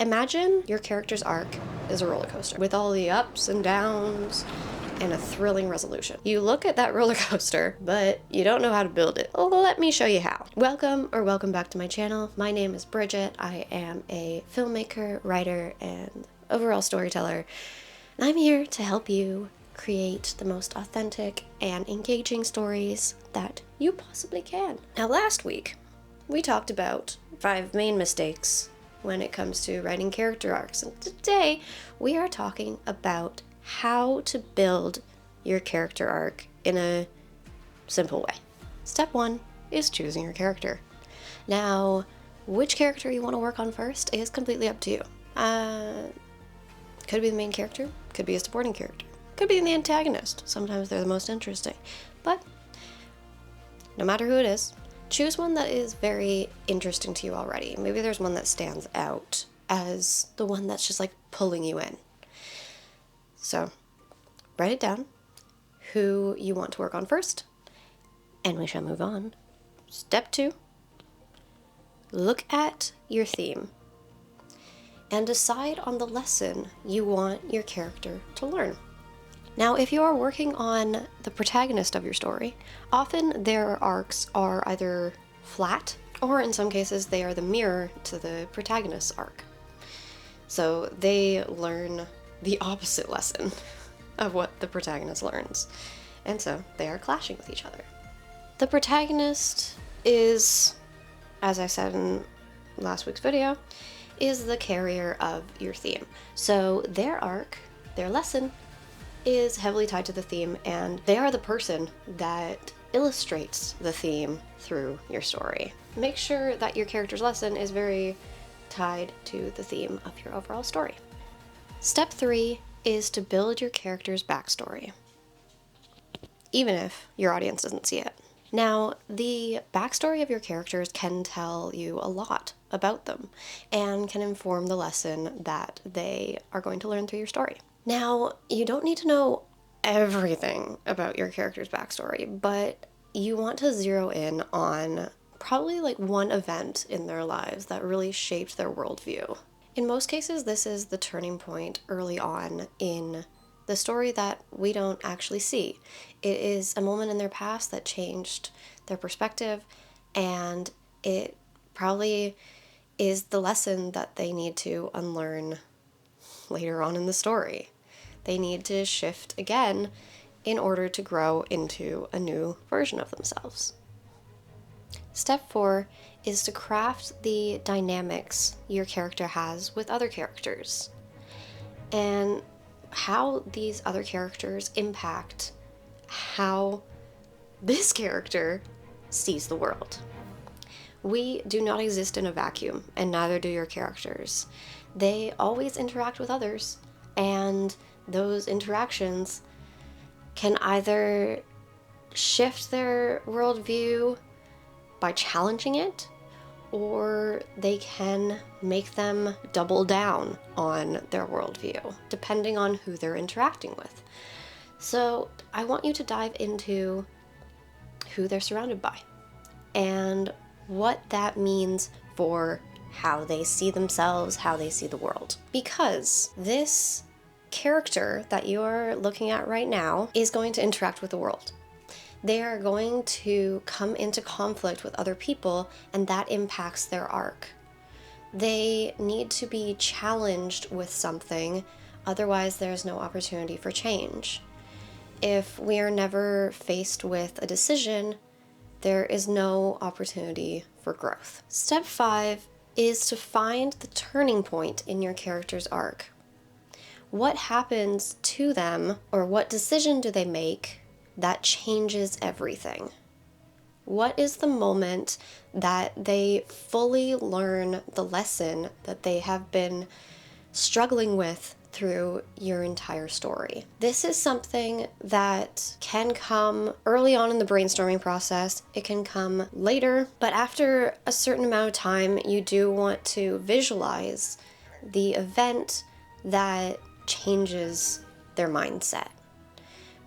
Imagine your character's arc is a roller coaster with all the ups and downs and a thrilling resolution. You look at that roller coaster, but you don't know how to build it. Well, let me show you how. Welcome back to my channel. My name is Bridget. I am a filmmaker, writer, and overall storyteller. And I'm here to help you create the most authentic and engaging stories that you possibly can. Now, last week, we talked about 5 main mistakes when it comes to writing character arcs. And today, we are talking about how to build your character arc in a simple way. Step 1 is choosing your character. Now, which character you want to work on first is completely up to you. Could be the main character, could be a supporting character, could be the antagonist. Sometimes they're the most interesting. But no matter who it is, choose one that is very interesting to you already. Maybe there's one that stands out as the one that's just like pulling you in. So write it down, who you want to work on first, and we shall move on. Step 2, look at your theme and decide on the lesson you want your character to learn. Now, if you are working on the protagonist of your story, often their arcs are either flat, or in some cases they are the mirror to the protagonist's arc. So they learn the opposite lesson of what the protagonist learns, and so they are clashing with each other. The protagonist is, as I said in last week's video, is the carrier of your theme. So their arc, their lesson, is heavily tied to the theme, and they are the person that illustrates the theme through your story. Make sure that your character's lesson is very tied to the theme of your overall story. Step 3 is to build your character's backstory, even if your audience doesn't see it. Now, the backstory of your characters can tell you a lot about them and can inform the lesson that they are going to learn through your story. Now, you don't need to know everything about your character's backstory, but you want to zero in on probably like one event in their lives that really shaped their worldview. In most cases, this is the turning point early on in the story that we don't actually see. It is a moment in their past that changed their perspective, and it probably is the lesson that they need to unlearn later on in the story. They need to shift again in order to grow into a new version of themselves. Step 4 is to craft the dynamics your character has with other characters and how these other characters impact how this character sees the world. We do not exist in a vacuum, and neither do your characters. They always interact with others, and those interactions can either shift their worldview by challenging it, or they can make them double down on their worldview, depending on who they're interacting with. So I want you to dive into who they're surrounded by and what that means for how they see themselves, how they see the world. Because this character that you are looking at right now is going to interact with the world. They are going to come into conflict with other people, and that impacts their arc. They need to be challenged with something, otherwise there's no opportunity for change. If we are never faced with a decision, there is no opportunity for growth. Step 5 is to find the turning point in your character's arc. What happens to them, or what decision do they make that changes everything? What is the moment that they fully learn the lesson that they have been struggling with through your entire story? This is something that can come early on in the brainstorming process. It can come later, but after a certain amount of time, you do want to visualize the event that changes their mindset.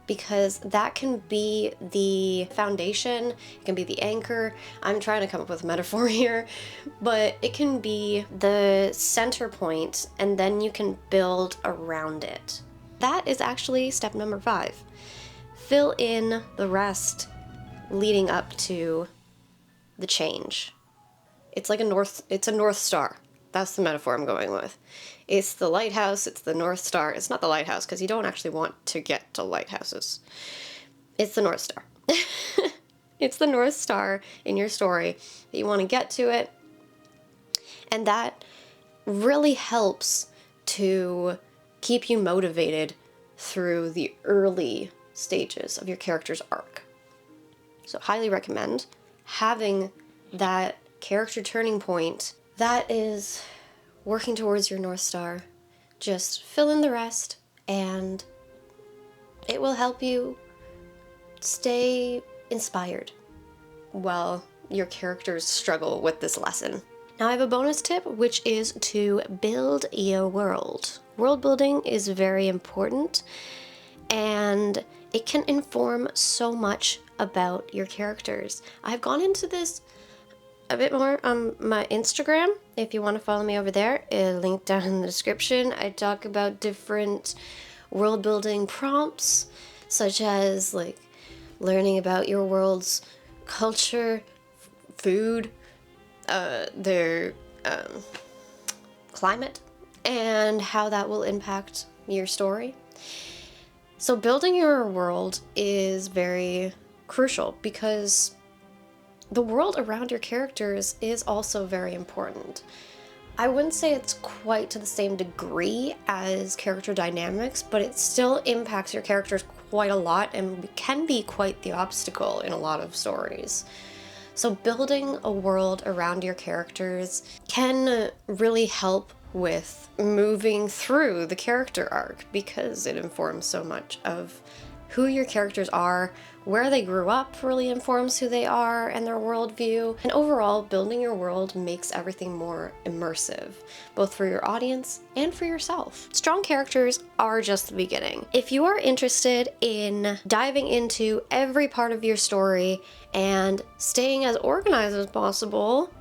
because that can be the foundation, it can be the anchor. I'm trying to come up with a metaphor here, but it can be the center point, and then you can build around it. That is actually step number 5. Fill in the rest leading up to the change. It's like a North Star. That's the metaphor I'm going with. It's the lighthouse, it's the North Star. It's not the lighthouse, because you don't actually want to get to lighthouses. It's the North Star. It's the North Star in your story that you want to get to it. And that really helps to keep you motivated through the early stages of your character's arc. So highly recommend having that character turning point that is working towards your North Star. Just fill in the rest, and it will help you stay inspired while your characters struggle with this lesson. Now I have a bonus tip, which is to build your world. World building is very important, and it can inform so much about your characters. I've gone into this a bit more on my Instagram. If you want to follow me over there, link down in the description. I talk about different world building prompts, such as like learning about your world's culture, food, their climate, and how that will impact your story. So building your world is very crucial, because the world around your characters is also very important. I wouldn't say it's quite to the same degree as character dynamics, but it still impacts your characters quite a lot and can be quite the obstacle in a lot of stories. So building a world around your characters can really help with moving through the character arc, because it informs so much of who your characters are, where they grew up really informs who they are and their worldview. And overall, building your world makes everything more immersive, both for your audience and for yourself. Strong characters are just the beginning. If you are interested in diving into every part of your story and staying as organized as possible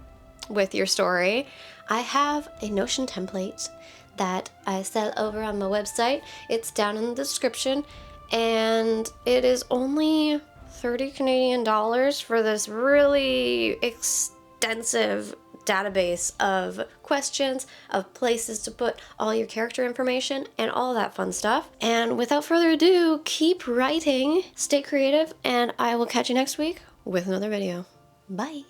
with your story, I have a Notion template that I sell over on my website. It's down in the description, and it is only 30 Canadian dollars for this really extensive database of questions, of places to put all your character information, and all that fun stuff. And without further ado, keep writing, stay creative, and I will catch you next week with another video. Bye!